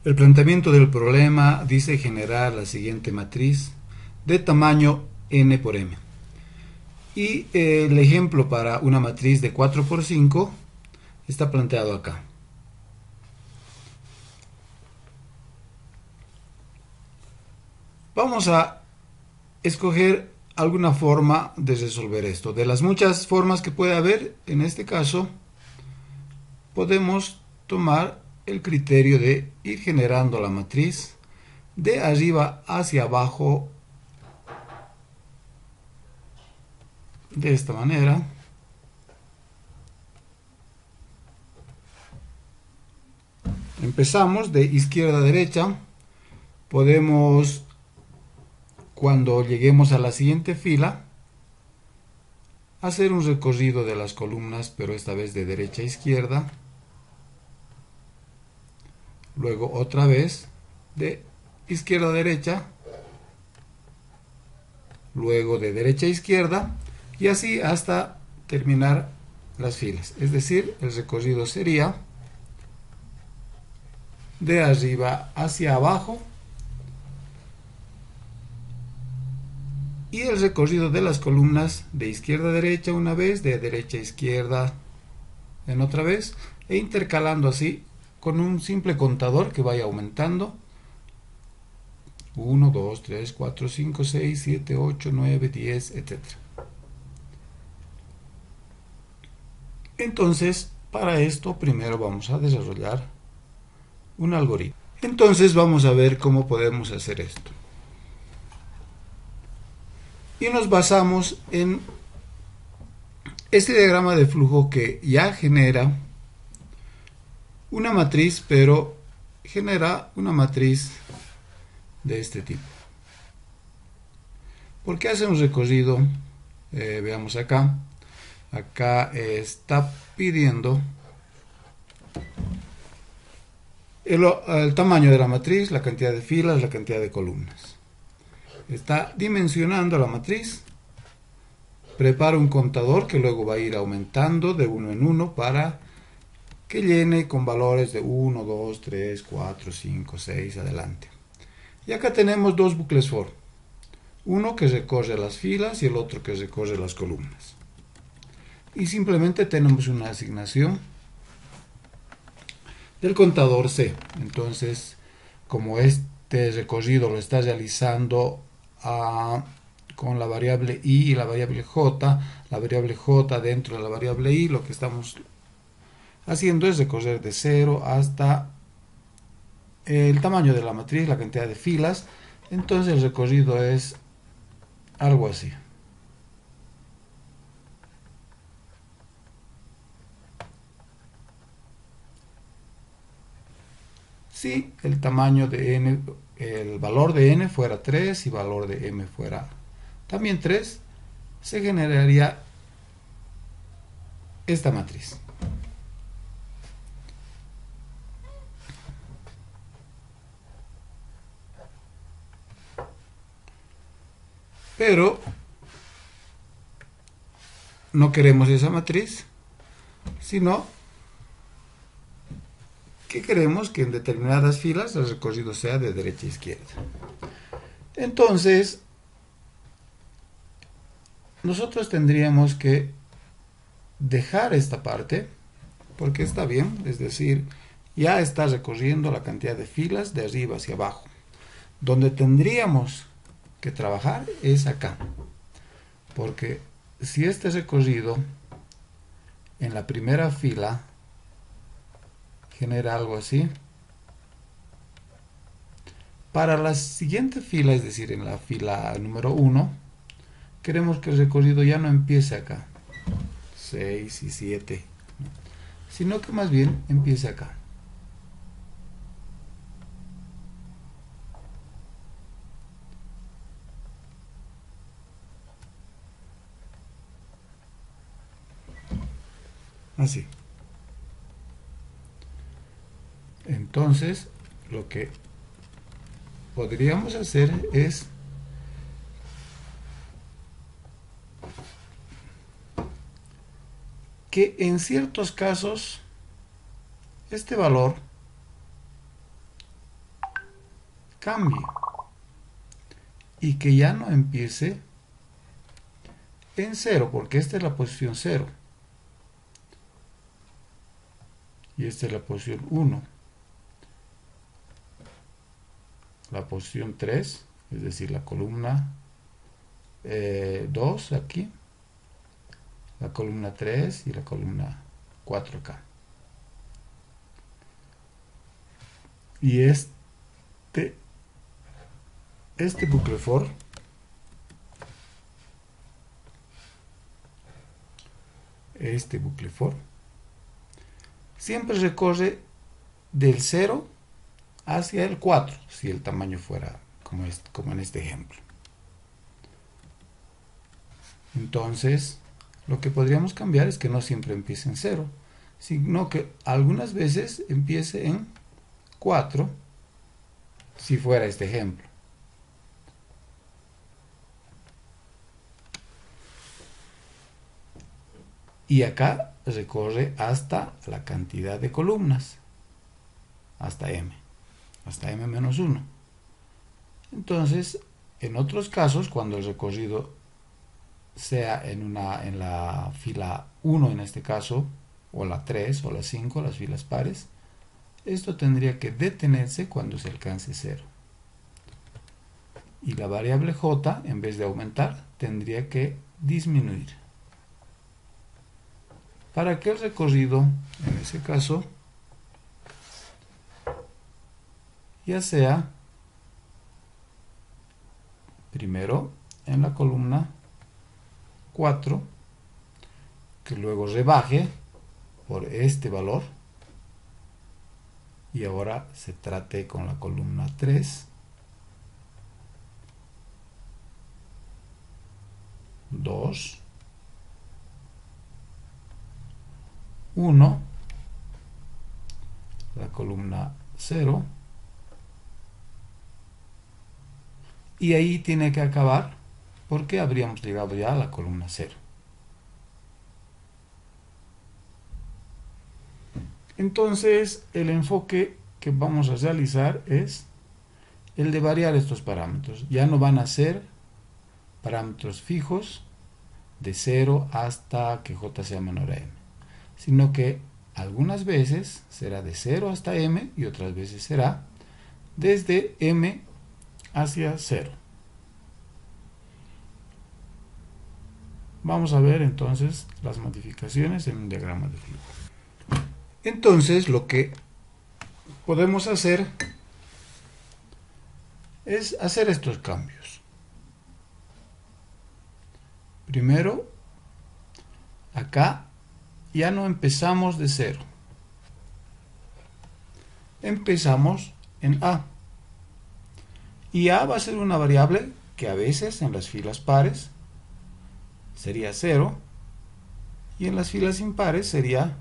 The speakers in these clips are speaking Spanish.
El planteamiento del problema dice generar la siguiente matriz de tamaño n por m. Y el ejemplo para una matriz de 4 por 5 está planteado acá. Vamos a escoger alguna forma de resolver esto. De las muchas formas que puede haber, en este caso, podemos tomar el criterio de ir generando la matriz de arriba hacia abajo de esta manera. Empezamos de izquierda a derecha. Podemos, cuando lleguemos a la siguiente fila, hacer un recorrido de las columnas, pero esta vez de derecha a izquierda. Luego otra vez de izquierda a derecha. Luego de derecha a izquierda. Y así hasta terminar las filas. Es decir, el recorrido sería de arriba hacia abajo. Y el recorrido de las columnas de izquierda a derecha una vez, de derecha a izquierda en otra vez, e intercalando así con un simple contador que vaya aumentando. 1, 2, 3, 4, 5, 6, 7, 8, 9, 10, etc. Entonces, para esto primero vamos a desarrollar un algoritmo. Entonces vamos a ver cómo podemos hacer esto. Y nos basamos en este diagrama de flujo que ya genera una matriz, pero genera una matriz de este tipo. ¿Por qué hace un recorrido? Veamos acá. Acá está pidiendo el tamaño de la matriz, la cantidad de filas, la cantidad de columnas. Está dimensionando la matriz. Prepara un contador que luego va a ir aumentando de uno en uno para que llene con valores de 1, 2, 3, 4, 5, 6, adelante. Y acá tenemos dos bucles for. Uno que recorre las filas y el otro que recorre las columnas. Y simplemente tenemos una asignación del contador C. Entonces, como este recorrido lo está realizando con la variable i y la variable j dentro de la variable i, lo que estamos haciendo es recorrer de 0 hasta el tamaño de la matriz, la cantidad de filas. Entonces el recorrido es algo así. Si el tamaño de n, el valor de n fuera 3 y valor de m fuera también 3, se generaría esta matriz. Pero no queremos esa matriz, sino que queremos que en determinadas filas el recorrido sea de derecha a izquierda. Entonces, nosotros tendríamos que dejar esta parte, porque está bien, es decir, ya está recorriendo la cantidad de filas de arriba hacia abajo. Donde tendríamos que trabajar es acá, porque si este recorrido en la primera fila genera algo así, para la siguiente fila, es decir, en la fila número 1, queremos que el recorrido ya no empiece acá, 6 y 7, sino que más bien empiece acá. Así. Entonces, lo que podríamos hacer es que en ciertos casos este valor cambie y que ya no empiece en 0, porque esta es la posición 0 y esta es la posición 1. La posición 3, es decir, la columna 2 aquí, la columna 3 y la columna 4 acá. Y este bucle for siempre recorre del 0 hacia el 4, si el tamaño fuera como en este ejemplo. Entonces, lo que podríamos cambiar es que no siempre empiece en 0, sino que algunas veces empiece en 4, si fuera este ejemplo. Y acá recorre hasta la cantidad de columnas, hasta m menos 1. Entonces, en otros casos, cuando el recorrido sea en la fila 1 en este caso, o la 3 o la 5, las filas pares, esto tendría que detenerse cuando se alcance 0. Y la variable j, en vez de aumentar, tendría que disminuir. Para que el recorrido, en ese caso, ya sea primero en la columna 4, que luego rebaje por este valor, y ahora se trate con la columna 3, 2, 1, la columna 0, y ahí tiene que acabar porque habríamos llegado ya a la columna 0. Entonces, el enfoque que vamos a realizar es el de variar estos parámetros. Ya no van a ser parámetros fijos de 0 hasta que j sea menor a m, sino que algunas veces será de 0 hasta m y otras veces será desde m hacia 0. Vamos a ver entonces las modificaciones en un diagrama de flujo. Entonces, lo que podemos hacer es hacer estos cambios. Primero, acá ya no empezamos de 0. Empezamos en a. Y a va a ser una variable que a veces en las filas pares sería 0 y en las filas impares sería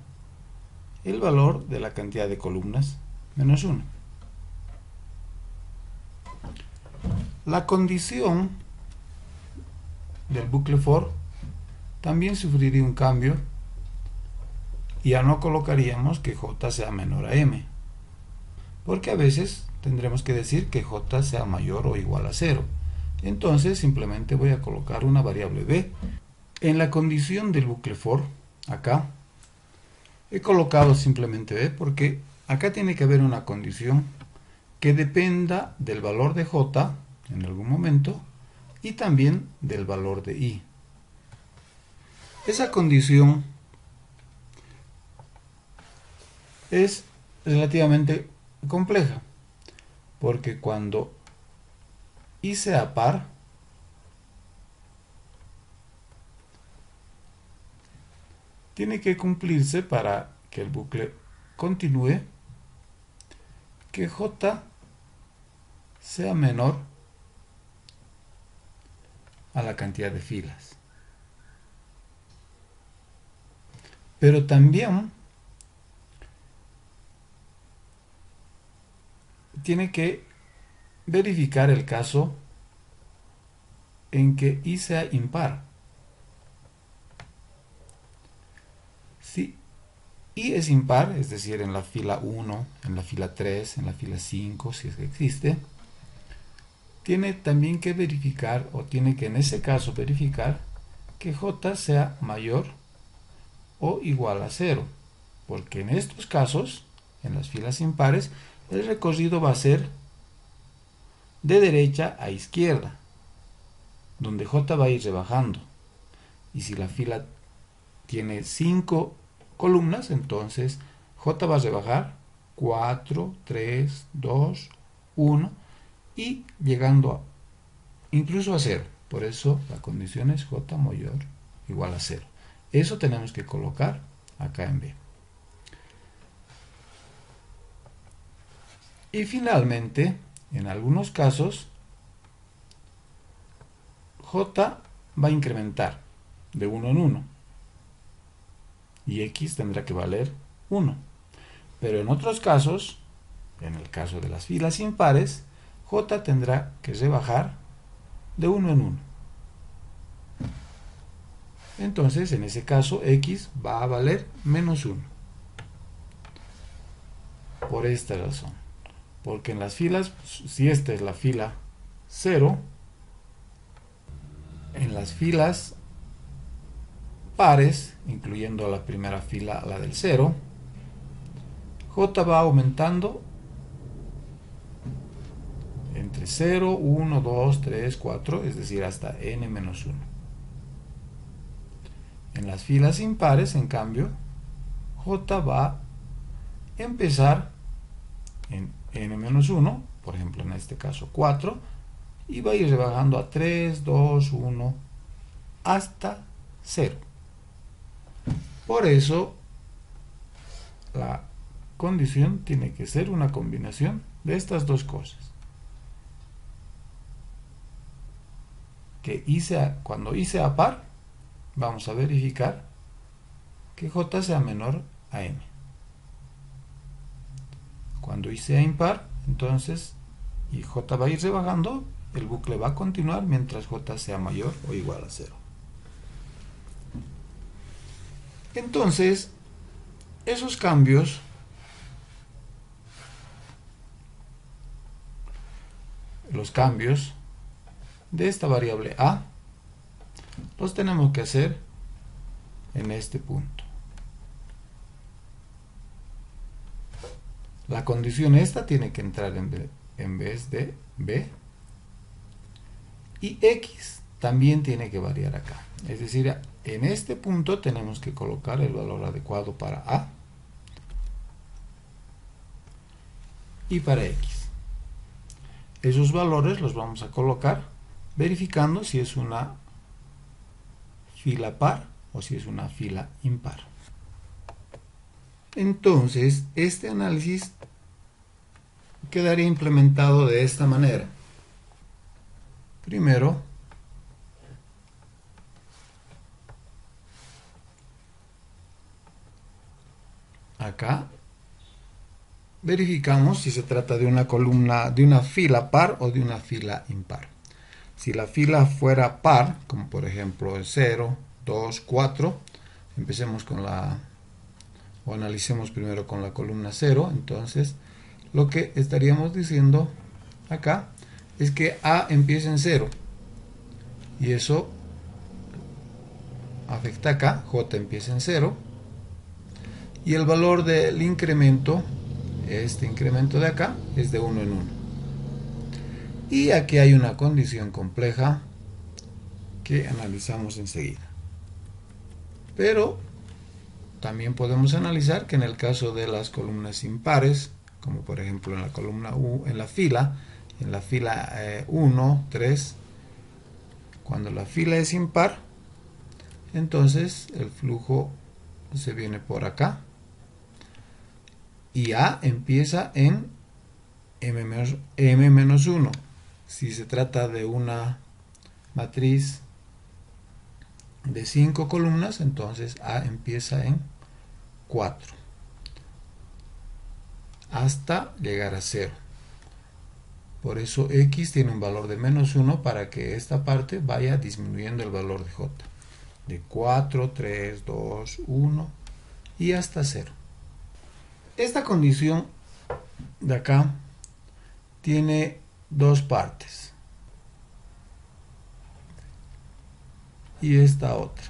el valor de la cantidad de columnas menos 1. La condición del bucle for también sufriría un cambio y ya no colocaríamos que j sea menor a m, porque a veces tendremos que decir que j sea mayor o igual a 0. Entonces simplemente voy a colocar una variable b. En la condición del bucle for, acá, he colocado simplemente b porque acá tiene que haber una condición que dependa del valor de j en algún momento y también del valor de i. Esa condición es relativamente compleja, porque cuando i sea par, tiene que cumplirse para que el bucle continúe que j sea menor a la cantidad de filas. Pero también tiene que verificar el caso en que i sea impar. Si i es impar, es decir, en la fila 1, en la fila 3, en la fila 5, si es que existe, tiene también que verificar, o tiene que en ese caso verificar, que J sea mayor o igual a 0, porque en estos casos, en las filas impares, el recorrido va a ser de derecha a izquierda, donde J va a ir rebajando. Y si la fila tiene 5 columnas, entonces J va a rebajar 4, 3, 2, 1 y llegando incluso a 0. Por eso la condición es J mayor o igual a 0. Eso tenemos que colocar acá en B. Y finalmente, en algunos casos, J va a incrementar de 1 en 1 y X tendrá que valer 1. Pero en otros casos, en el caso de las filas impares, J tendrá que rebajar de 1 en 1. Entonces, en ese caso, X va a valer menos 1. Por esta razón. Porque en las filas, si esta es la fila 0, en las filas pares, incluyendo la primera fila, la del 0, J va aumentando entre 0, 1, 2, 3, 4, es decir, hasta n-1. En las filas impares, en cambio, J va a empezar en n-1, por ejemplo en este caso 4, y va a ir rebajando a 3, 2, 1, hasta 0. Por eso, la condición tiene que ser una combinación de estas dos cosas. Que cuando I sea par, vamos a verificar que J sea menor a n. Cuando I sea impar, entonces, y J va a ir rebajando, el bucle va a continuar mientras J sea mayor o igual a 0. Entonces, esos cambios los cambios de esta variable A los tenemos que hacer en este punto. La condición esta tiene que entrar en vez de B, y X también tiene que variar acá. Es decir, en este punto tenemos que colocar el valor adecuado para A y para X. Esos valores los vamos a colocar verificando si es una fila par o si es una fila impar. Entonces, este análisis quedaría implementado de esta manera. Primero, acá verificamos si se trata de una columna, de una fila par o de una fila impar. Si la fila fuera par, como por ejemplo el 0, 2, 4, empecemos con o analicemos primero con la columna 0, entonces lo que estaríamos diciendo acá es que A empieza en 0 y eso afecta acá, J empieza en 0 y el valor del incremento, este incremento de acá, es de 1 en 1. Y aquí hay una condición compleja que analizamos enseguida. Pero también podemos analizar que en el caso de las columnas impares, como por ejemplo en la columna U, en la fila 1, 3, cuando la fila es impar, entonces el flujo se viene por acá y A empieza en m-1. Si se trata de una matriz de 5 columnas, entonces A empieza en 4 hasta llegar a 0. Por eso X tiene un valor de menos 1 para que esta parte vaya disminuyendo el valor de J. De 4, 3, 2, 1 y hasta 0. Esta condición de acá tiene dos partes. y esta otra.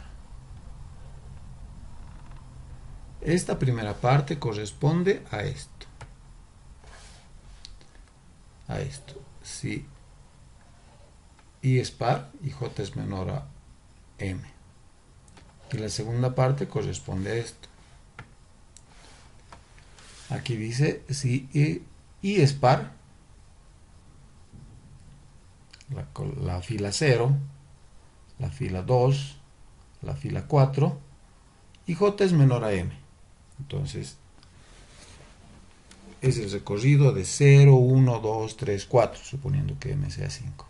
Esta primera parte corresponde a esto. A esto. Si I es par y J es menor a M. Y la segunda parte corresponde a esto. Aquí dice si I es par, la fila 0, la fila 2, la fila 4 y J es menor a M. Entonces es el recorrido de 0, 1, 2, 3, 4, suponiendo que M sea 5.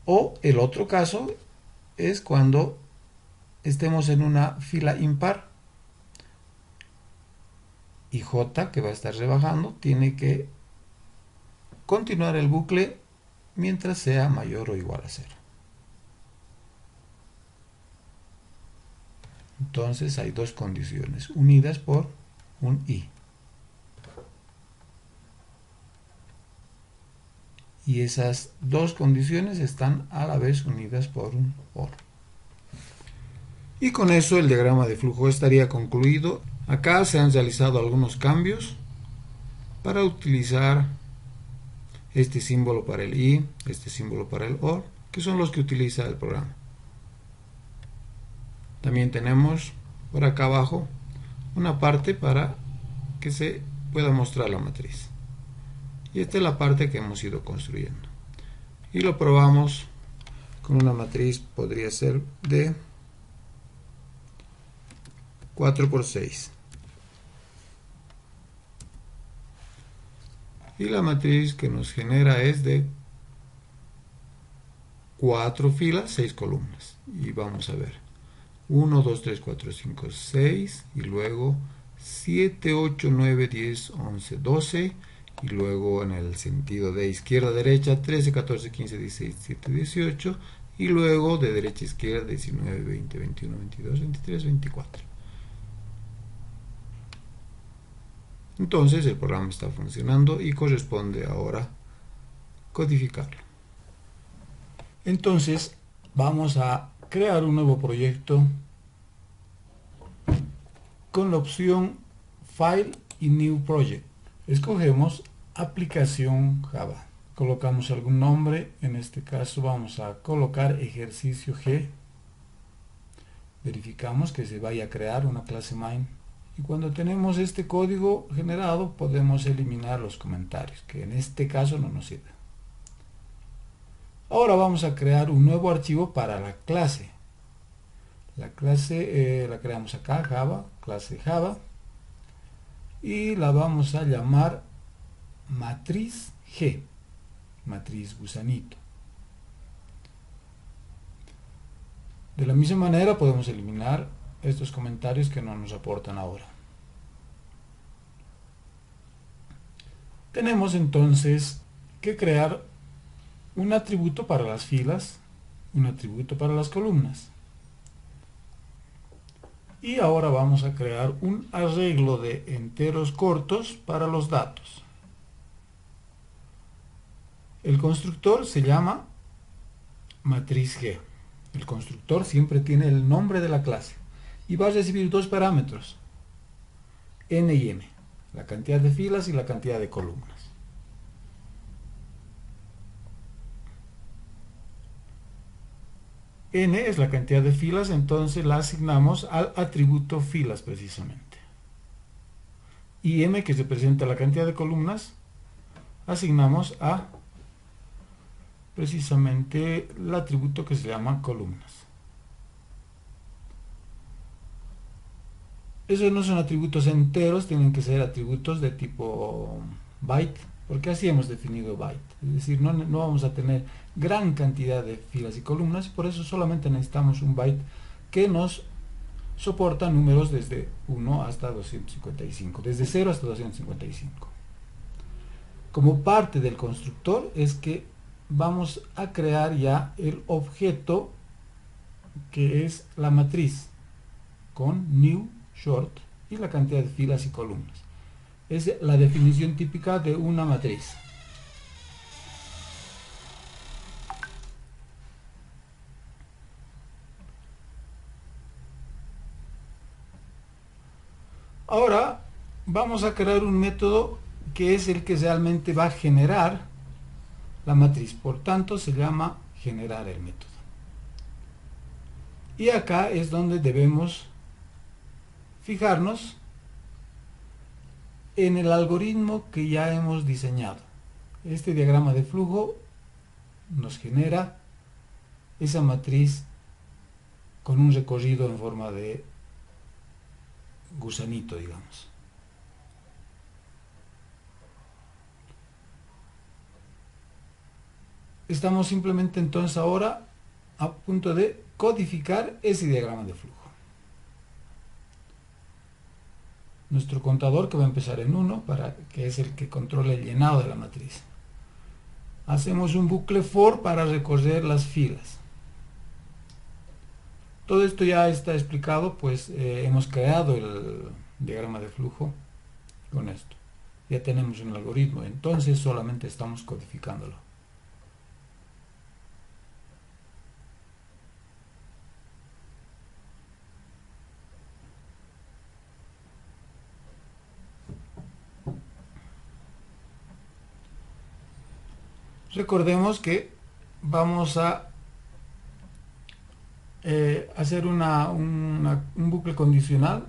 O el otro caso es cuando estemos en una fila impar y J, que va a estar rebajando, tiene que continuar el bucle mientras sea mayor o igual a 0. Entonces hay dos condiciones unidas por un I. Y esas dos condiciones están a la vez unidas por un OR. Y con eso el diagrama de flujo estaría concluido. Acá se han realizado algunos cambios para utilizar este símbolo para el I, este símbolo para el OR, que son los que utiliza el programa. También tenemos por acá abajo una parte para que se pueda mostrar la matriz. Y esta es la parte que hemos ido construyendo. Y lo probamos con una matriz, podría ser de 4 por 6. Y la matriz que nos genera es de 4 filas, 6 columnas. Y vamos a ver. 1, 2, 3, 4, 5, 6. Y luego 7, 8, 9, 10, 11, 12. Y luego en el sentido de izquierda a derecha 13, 14, 15, 16, 17, 18. Y luego de derecha a izquierda 19, 20, 21, 22, 23, 24. Entonces el programa está funcionando y corresponde ahora codificarlo. Entonces vamos a crear un nuevo proyecto con la opción File y New Project. Escogemos aplicación Java. Colocamos algún nombre, en este caso vamos a colocar ejercicio G. Verificamos que se vaya a crear una clase main. Y cuando tenemos este código generado podemos eliminar los comentarios, que en este caso no nos sirven. Ahora vamos a crear un nuevo archivo para la clase. La clase la creamos acá, Java, clase Java. Y la vamos a llamar matriz G, matriz gusanito. De la misma manera podemos eliminar estos comentarios que no nos aportan ahora. Tenemos entonces que crear un atributo para las filas, un atributo para las columnas. Y ahora vamos a crear un arreglo de enteros cortos para los datos. El constructor se llama matriz G. El constructor siempre tiene el nombre de la clase y va a recibir dos parámetros, n y m, la cantidad de filas y la cantidad de columnas. N es la cantidad de filas, entonces la asignamos al atributo filas precisamente. Y m, que representa la cantidad de columnas, asignamos a precisamente el atributo que se llama columnas. Esos no son atributos enteros, tienen que ser atributos de tipo byte, porque así hemos definido byte. Es decir, no vamos a tener gran cantidad de filas y columnas, por eso solamente necesitamos un byte que nos soporta números desde 1 hasta 255, desde 0 hasta 255. Como parte del constructor es que vamos a crear ya el objeto que es la matriz con new short y la cantidad de filas y columnas. Es la definición típica de una matriz. Ahora vamos a crear un método que es el que realmente va a generar la matriz. Por tanto, se llama generar el método. Y acá es donde debemos fijarnos en el algoritmo que ya hemos diseñado. Este diagrama de flujo nos genera esa matriz con un recorrido en forma de gusanito, digamos. Estamos simplemente entonces ahora a punto de codificar ese diagrama de flujo. Nuestro contador, que va a empezar en 1, que es el que controla el llenado de la matriz. Hacemos un bucle for para recorrer las filas. Todo esto ya está explicado, pues hemos creado el diagrama de flujo con esto. Ya tenemos un algoritmo, entonces solamente estamos codificándolo. Recordemos que vamos a hacer un bucle condicional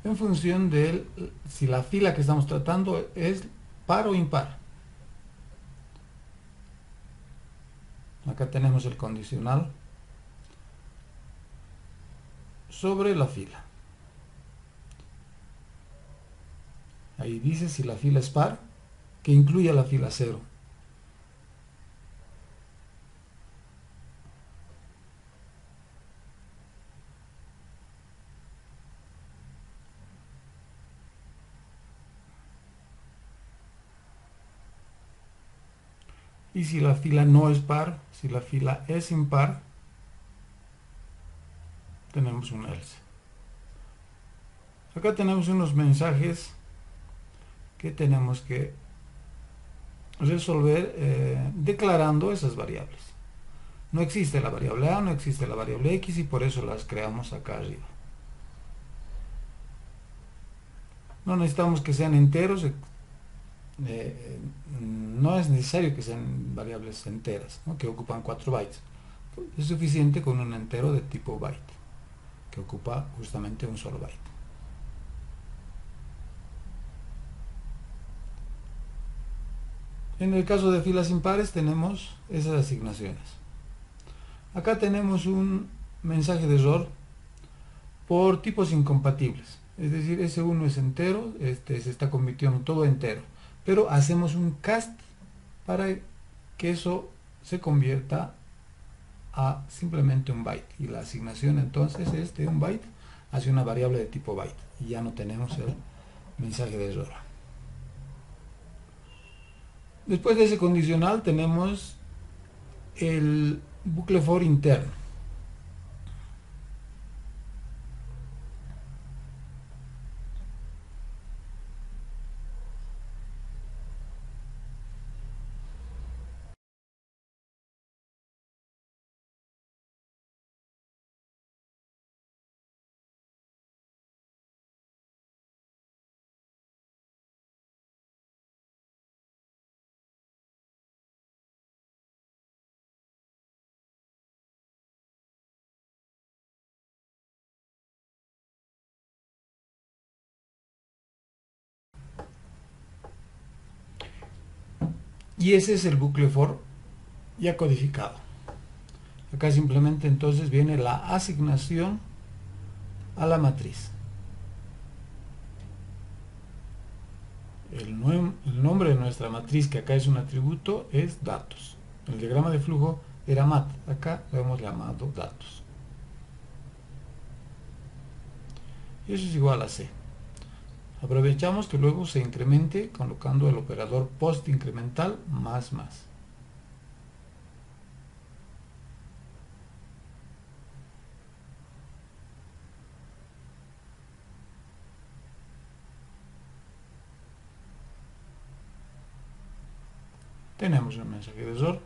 en función de si la fila que estamos tratando es par o impar. Acá tenemos el condicional sobre la fila. Ahí dice si la fila es par, que incluya la fila 0. Y si la fila no es par, si la fila es impar, tenemos un else. Acá tenemos unos mensajes que tenemos que resolver declarando esas variables. No existe la variable A, no existe la variable X, y por eso las creamos acá arriba. No necesitamos que sean enteros, no es necesario que sean variables enteras, ¿no?, que ocupan 4 bytes. Es suficiente con un entero de tipo byte, que ocupa justamente un solo byte. En el caso de filas impares tenemos esas asignaciones. Acá tenemos un mensaje de error por tipos incompatibles. Es decir, ese 1 es entero, se está convirtiendo todo entero. Pero hacemos un cast para que eso se convierta a simplemente un byte. Y la asignación entonces es de un byte hacia una variable de tipo byte. Y ya no tenemos el mensaje de error. Después de ese condicional tenemos el bucle for interno. Y ese es el bucle for ya codificado. Acá simplemente entonces viene la asignación a la matriz. El nombre de nuestra matriz, que acá es un atributo, es datos. El diagrama de flujo era mat, acá lo hemos llamado datos. Y eso es igual a C. Aprovechamos que luego se incremente colocando el operador post incremental más. Tenemos un mensaje de error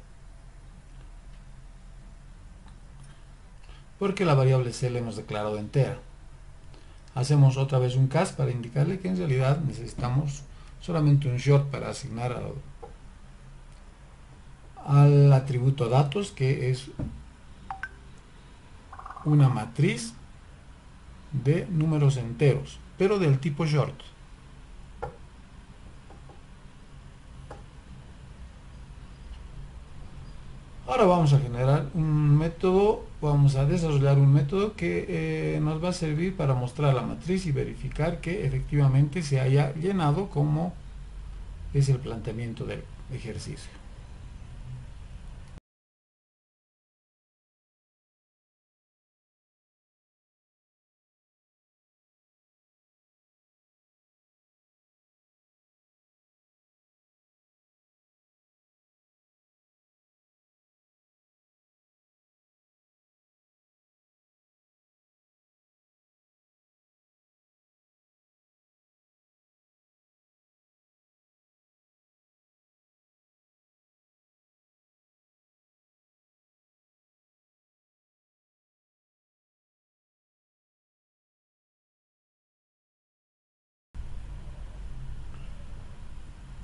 porque la variable C la hemos declarado entera. Hacemos otra vez un cast para indicarle que en realidad necesitamos solamente un short para asignar al atributo datos, que es una matriz de números enteros, pero del tipo short. Ahora vamos a generar un método, vamos a desarrollar un método que nos va a servir para mostrar la matriz y verificar que efectivamente se haya llenado como es el planteamiento del ejercicio.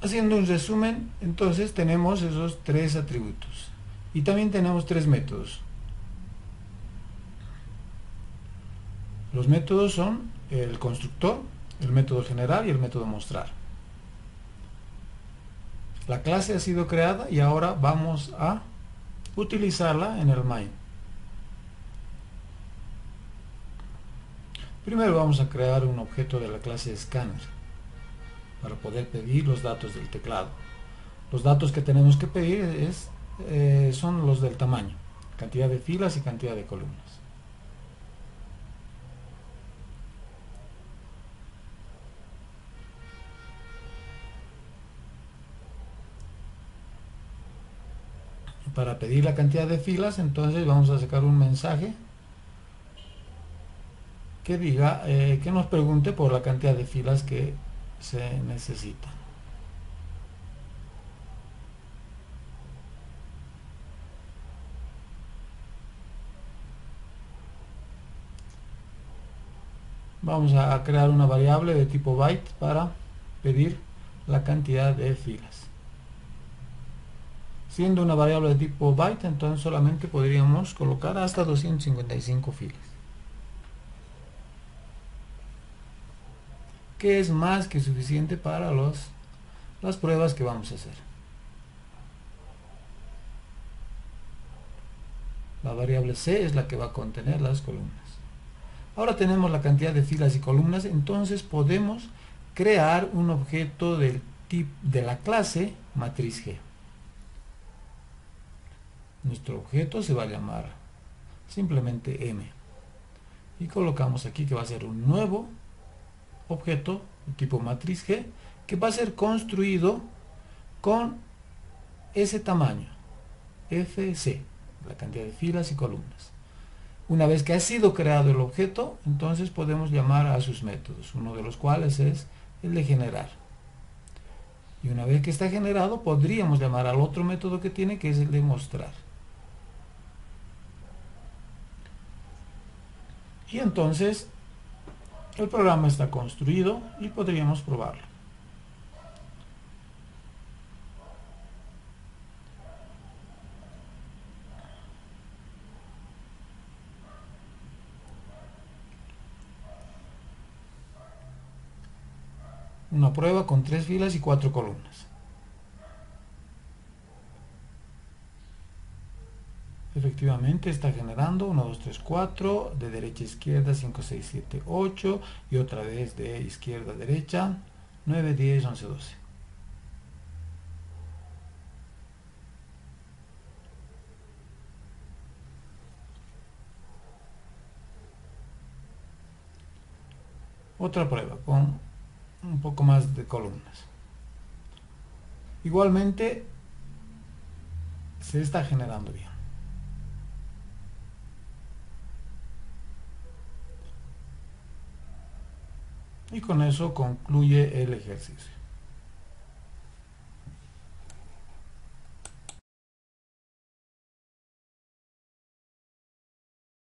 Haciendo un resumen, entonces tenemos esos tres atributos y también tenemos tres métodos. Los métodos son el constructor, el método generar y el método mostrar. La clase ha sido creada y ahora vamos a utilizarla en el main. Primero vamos a crear un objeto de la clase scanner para poder pedir los datos del teclado. Los datos que tenemos que pedir son los del tamaño, cantidad de filas y cantidad de columnas. Para pedir la cantidad de filas, entonces vamos a sacar un mensaje que diga, que nos pregunte por la cantidad de filas que se necesitan. Vamos a crear una variable de tipo byte para pedir la cantidad de filas. Siendo una variable de tipo byte, entonces solamente podríamos colocar hasta 255 filas, que es más que suficiente para las pruebas que vamos a hacer. La variable C es la que va a contener las columnas. Ahora tenemos la cantidad de filas y columnas, entonces podemos crear un objeto del tipo de la clase matriz G. Nuestro objeto se va a llamar simplemente M y colocamos aquí que va a ser un nuevo objeto de tipo matriz G, que va a ser construido con ese tamaño, FC, la cantidad de filas y columnas. Una vez que ha sido creado el objeto, entonces podemos llamar a sus métodos, uno de los cuales es el de generar. Y una vez que está generado, podríamos llamar al otro método que tiene, que es el de mostrar. Y entonces el programa está construido y podríamos probarlo. Una prueba con 3 filas y 4 columnas. Efectivamente está generando 1, 2, 3, 4, de derecha a izquierda 5, 6, 7, 8 y otra vez de izquierda a derecha 9, 10, 11, 12. Otra prueba con un poco más de columnas. Igualmente se está generando bien. Y con eso concluye el ejercicio.